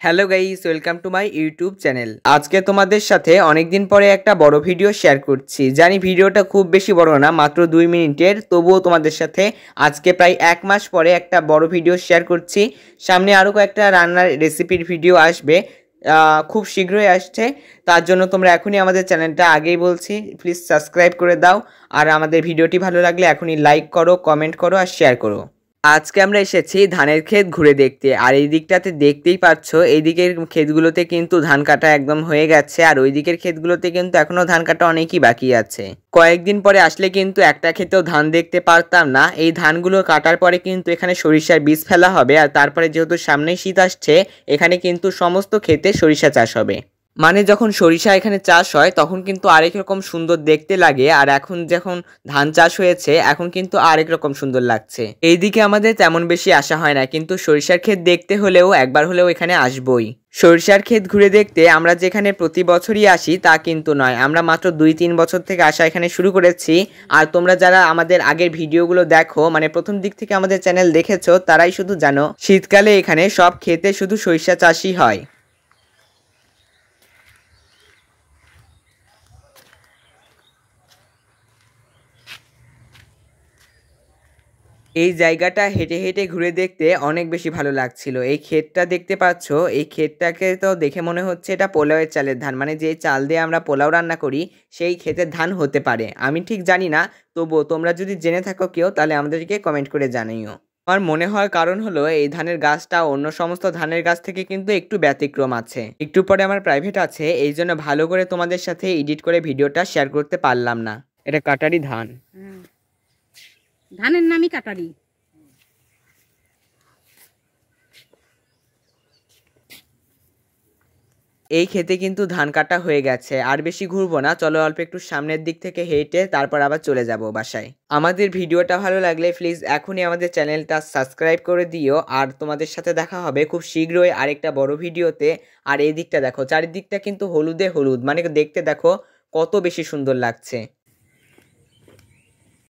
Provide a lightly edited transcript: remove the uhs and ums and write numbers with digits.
Hello guys, welcome to my YouTube channel. আজকে তোমাদের সাথে অনেকদিন পরে একটা বড় ভিডিও শেয়ার করছি। জানি ভিডিওটা খুব বেশি বড় না, মাত্র 2 মিনিটের, তবুও তোমাদের সাথে আজকে প্রায় 1 মাস পরে একটা বড় ভিডিও শেয়ার করছি। সামনে আরও কয়েকটা রান্নার রেসিপির ভিডিও আসবে, খুব শীঘ্রই আসছে। তার জন্য তোমরা এখনই আমাদের চ্যানেলটা, আগেই বলছি, প্লিজ সাবস্ক্রাইব করে দাও। আর আমাদের ভিডিওটি ভালো লাগলে এখনই লাইক করো, কমেন্ট করো আর শেয়ার করো। আজকে আমরা এসেছি ধানের ক্ষেত ঘুরে দেখতে। আর এই দিকটাতে দেখতেই পাচ্ছ, এই দিকের ক্ষেতগুলোতে কিন্তু ধান কাটা একদম হয়ে গেছে, আর ওই দিকের ক্ষেতগুলোতে কিন্তু এখনো ধান কাটা অনেকই বাকি আছে। কয়েকদিন পরে আসলে কিন্তু একটা ক্ষেতেও ধান দেখতে পারতাম না। এই ধানগুলো কাটার পরে কিন্তু এখানে সরিষার বীজ ফেলা হবে, আর তারপরে যেহেতু সামনেই শীত আসছে, এখানে কিন্তু সমস্ত ক্ষেতে সরিষা চাষ হবে। মানে যখন সরিষা এখানে চাষ হয় তখন কিন্তু আরেক রকম সুন্দর দেখতে লাগে, আর এখন যখন ধান চাষ হয়েছে এখন কিন্তু আরেক রকম সুন্দর লাগছে। এইদিকে আমাদের তেমন বেশি আসা হয় না, কিন্তু সরিষার ক্ষেত দেখতে হলেও একবার হলেও এখানে আসবই। সরিষার ক্ষেত ঘুরে দেখতে আমরা যেখানে প্রতি বছরই আসি তা কিন্তু নয়, আমরা মাত্র 2-3 বছর থেকে আসা এখানে শুরু করেছি। আর তোমরা যারা আমাদের আগের ভিডিওগুলো দেখো, মানে প্রথম দিক থেকে আমাদের চ্যানেল দেখেছো, তারাই শুধু জানো শীতকালে এখানে সব ক্ষেতে শুধু সরিষা চাষই হয়। এই জায়গাটা হেঁটে হেঁটে ঘুরে দেখতে অনেক বেশি ভালো লাগছিল। এই ক্ষেতটা দেখতে পাচ্ছ, এই ক্ষেতটাকে তো দেখে মনে হচ্ছে এটা পোলাওয়ের চালের ধান, মানে যে চাল দিয়ে আমরা পোলাও রান্না করি সেই ক্ষেতের ধান হতে পারে। আমি ঠিক জানি না, তবুও তোমরা যদি জেনে থাকো কেউ, তাহলে আমাদেরকে কমেন্ট করে জানিও। আমার মনে হওয়ার কারণ হলো এই ধানের গাছটা অন্য সমস্ত ধানের গাছ থেকে কিন্তু একটু ব্যতিক্রম আছে। একটু পরে আমার প্রাইভেট আছে, এই জন্য ভালো করে তোমাদের সাথে এডিট করে ভিডিওটা শেয়ার করতে পারলাম না। এটা কাটারি ধান। ধানের নামই কাটারি। এই ক্ষেতে কিন্তু ধান কাটা হয়ে গেছে, আর বেশি ঘুরবো না, চলো অল্প একটু সামনের দিক থেকে হেঁটে তারপর আবার চলে যাব বাসায়। আমাদের ভিডিওটা ভালো লাগলে প্লিজ এখনই আমাদের চ্যানেলটা সাবস্ক্রাইব করে দিও। আর তোমাদের সাথে দেখা হবে খুব শীঘ্রই আরেকটা বড় ভিডিওতে। আর এই দিকটা দেখো, চারিদিকটা কিন্তু হলুদে হলুদ, মানে দেখতে দেখো কত বেশি সুন্দর লাগছে।